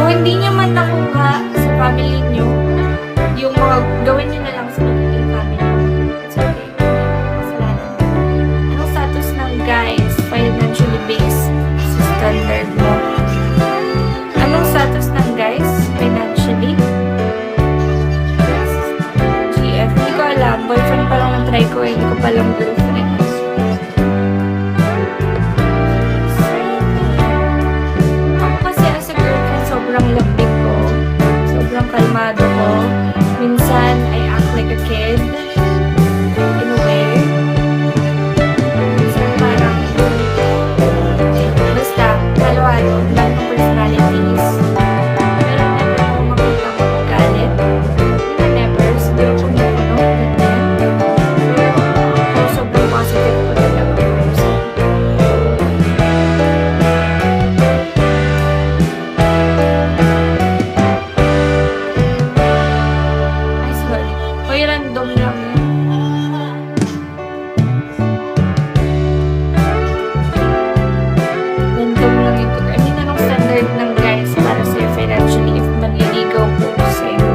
Kung hindi niyo man nakuha sa family niyo, yung mga gawin niyo na lang sa magiging family. It's okay. Kasalanan. Anong status ng guys financially based sa standard mo? Anong status ng guys financially? GF, hindi ko alam. Boyfriend pa lang na-try ko eh. Hindi ko pa lang girlfriend. Ako kasi as a girlfriend, sobrang lambing ko. Sobrang kalmado ko. Minsan, I act like a kid. In a way. Minsan parang, basta, halo-halo. Ang dami kong personalities. Pero never ako makita ko magalit. Hindi na never. Siguro ako puno. Ganyan. Pero ako sobrang positive ko talaga. Ay, sorry. Hoy, random lang yun. Random lang ito. I mean, anong standard ng guys para sa'yo financially if manliligaw po sa'yo?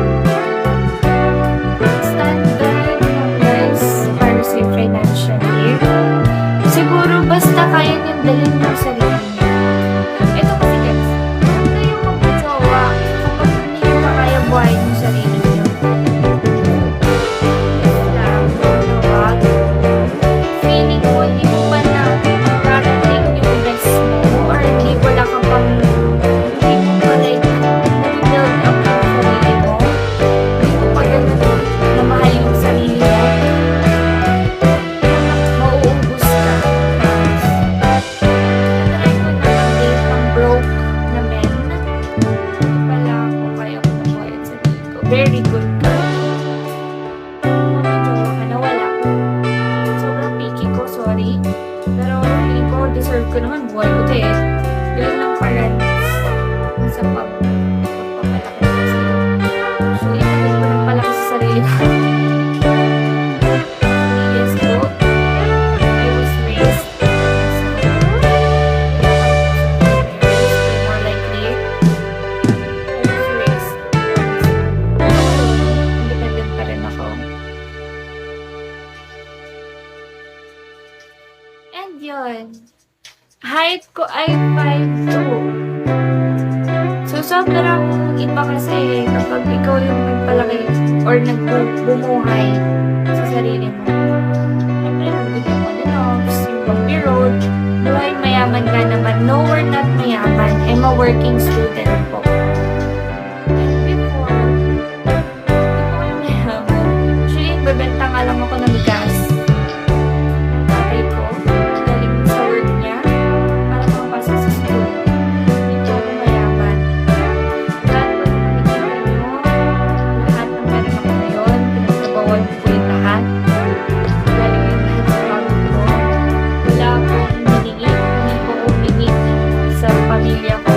Standard ng guys para sa'yo financially? Siguro basta kaya niyong dalhin ng sarili niyo. Ito kasi guys, huwag kayong magjowa kapag hindi niyo pa kaya buhayin yung sarili niyo. Ito lang, wag. Feeling mo, hindi mo pa na darating yung best mo or hindi wala ka pang hindi mo pa like na-build up yung sarili mo. Hindi mo pa ganun na mahal yung sarili mo. Mauubos ka. Try ko na mag-date ng broke na men. Hindi pala ako kaya ko nabuhayan sa sarili ko. Very good ka. Mga jowa ka na wala. Sobrang picky ko, sorry. Pero feeling ko, deserve ko naman buhay ko eh. Yun lang parents sa pagpapalaki ko sa'yo. Actually, hindi ko lang palaki sa sarili ko. Yes po. I was raised more likely. I was raised independent pa rin ako. And yun. Height ko ay 5'2". So, sobrang iba kasi kapag ikaw yung nagpalaki or nagbumuhay sa sarili mo. Siyempre, nagbigay mo na knobs, yung bumpy road. Buhay mayaman ka naman. No, we're not mayaman. I'm a working student po. And before, hindi ko kayo mayaman. Actually, bebenta nga lang ako ng gas. Ng tatay ko. Galing sa work niya. Para makapasa sa school. Hindi po ako mayaman. Lahat po na nakikita nyo. Lahat ng meron ako ngayon. Pinagsabawan ko po yung lahat. Galing yung lahat sa pagod ko. Wala akong hiningi. Hindi ko humingi sa pamilya ko.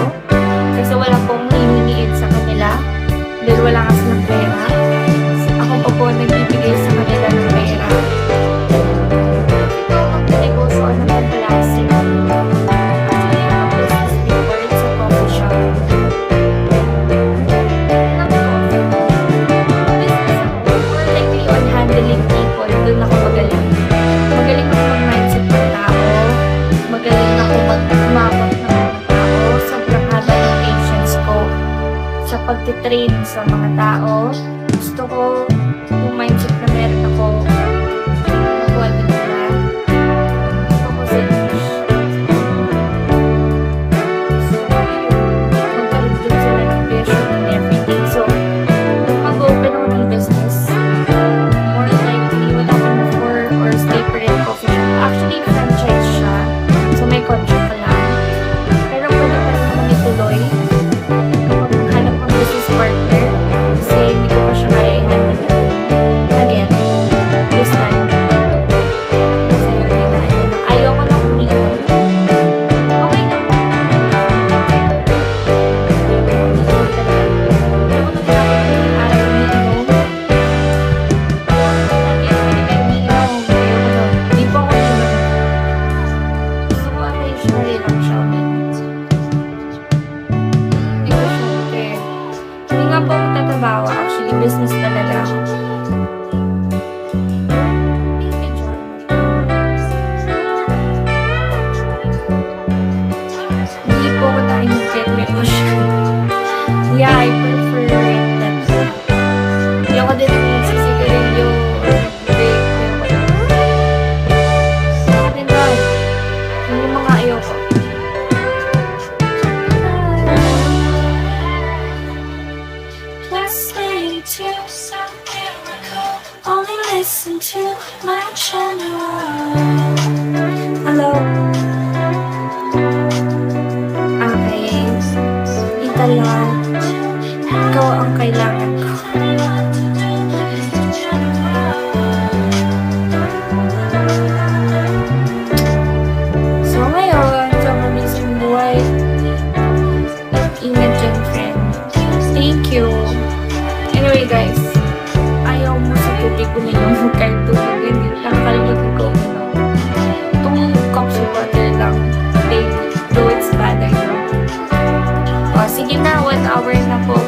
Kasi wala pong hiningiin sa kanila. Dahil wala kasi ng pera. Ako pa po nagbibigay sa kanila ng pera. Ito ako magdinegosyo ng pagpalasi. Actually, I'm a business before. It's a coffee shop. Alam ko, business ako. More likely on handling people. Doon ako magaling. Magaling ako mag-mindset ng tao. Magaling ako mag-umabot ng mga tao. Sobrang haba ng patience ko sa pagtitrain sa mga tao. Gusto ko yung mindset na meron ako. Nakuha din nila. Gusto ko selfish. Gusto ko yung magkaroon din sila ng vision and everything. So, kung mag-open ako ng business, more likely wala akong for or stay pa rin coffee shop. Actually, franchise siya. So, may contract ka lang. Pero pwede pa rin naman ituloy. Kapag maghanap ng business partner, kasi hindi ko pa siya kaya i-handle. Again, Yeah, I prefer that. Ayoko din nagsisigarilyo or vape. Ayoko din doon. Yun yung mga ayoko. Listening to some miracle. Only listen to my channel. Hello? Okay. Ito lang. Ikaw ang kailangan ko. So ngayon, sa mamising buhay, ingat dyan, friend. Thank you. Anyway, guys, ayaw mo sa tubig uminom kahit tubig. Hindi nakakalimutan ko uminom. Itong cups of water lang. Daily. Though it's bad, I know. O, sige na, 1 hour na po.